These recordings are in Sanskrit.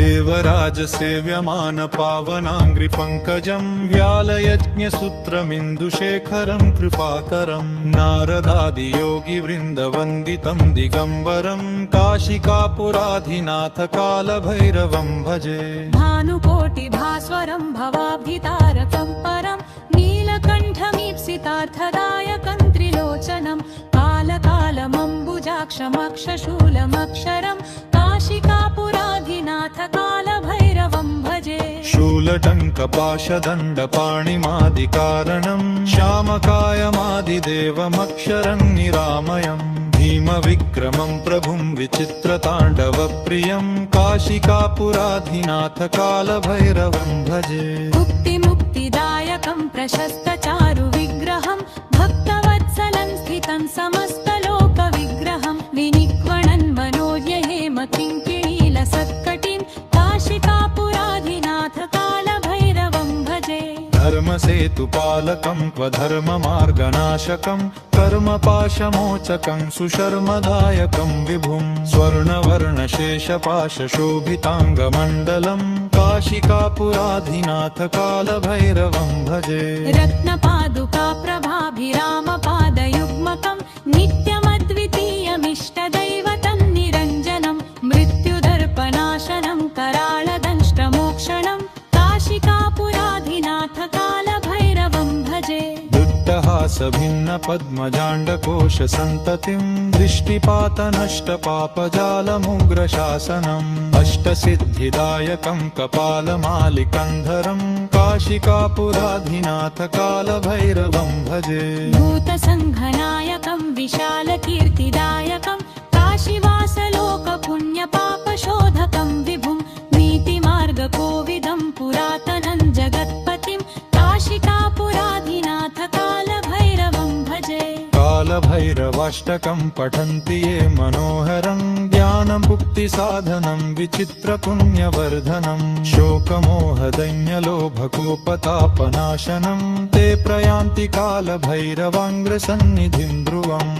देवराजसेव्यमान पावनाङ्घ्रिपङ्कजं व्यालयज्ञसूत्रमिन्दुशेखरं कृपाकरं नारदादियोगिवृन्दवन्दितं दिगम्बरं काशिकापुराधिनाथ कालभैरवं भजे। भानुकोटिभास्वरं भवाब्धितारकं परं नीलकण्ठमीप्सितार्थदायकं त्रिलोचनं कालकालमम्बुजाक्षमक्षशूलमक्षरं काशिकापुराधिनाथ कालभैरवं भजे। शूलटङ्कपाशदण्डपाणिमादिकारणं श्यामकायमादिदेवमक्षरं निरामयं भीमविक्रमं प्रभुं विचित्रताण्डवप्रियं काशिकापुराधिनाथ कालभैरवं भजे। मुक्तिमुक्तिदायकं प्रशस्तचारुविग्रहं भक्तवत्सलं स्थितं समस्तलोकविग्रहं विनिक्वणन् मनोज्ञहेमकिङ्किणीलसत्कटिं काशिकापुराधिनाथ कालभैरवं भजे। धर्मसेतुपालकं क्वधर्ममार्गनाशकं कर्मपाशमोचकं सुशर्मदायकं विभुं स्वर्णवर्णशेषपाशशोभिताङ्गमण्डलं काशिकापुराधिनाथ कालभैरवं भजे। रत्नपादुका प्रभाभिरामपादयुग्मकं नित्यमद्वितीयमिष्टदैवतं निरञ्जनं मृत्युदर्पनाशनं कराळदंष्ट्रमोक्षणं काशिकापुराधिनाथ कालभैरवं भजे। दुट्टहासभिन्नपद्मजाण्डकोशसन्ततिं दृष्टिपातनष्टपापजालमुग्रशासनम् अष्टसिद्धिदायकं कपालमालिकन्धरं काशिकापुराधिनाथ कालभैरवं भजे। भूतसङ्घनायकं विशालकीर्तिदायकं काशीवासलोकपुण्यपापशोधकं विभुं नीतिमार्गकोविदं पुरातनं जगत्पतिं काशिकापुराधिनाथ कालभैरवं भजे। कालभैरवाष्टकं पठन्ति ये मनोहरं ज्ञानमुक्तिसाधनं विचित्रपुण्यवर्धनं शोकमोहदैन्यलोभकोपतापनाशनं ते प्रयान्ति कालभैरवाङ्घ्रिसन्निधिं ध्रुवम्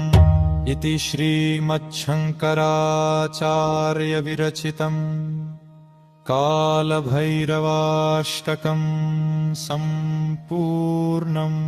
इति श्रीमच्छङ्कराचार्यविरचितं कालभैरवाष्टकं सम्पूर्णम्।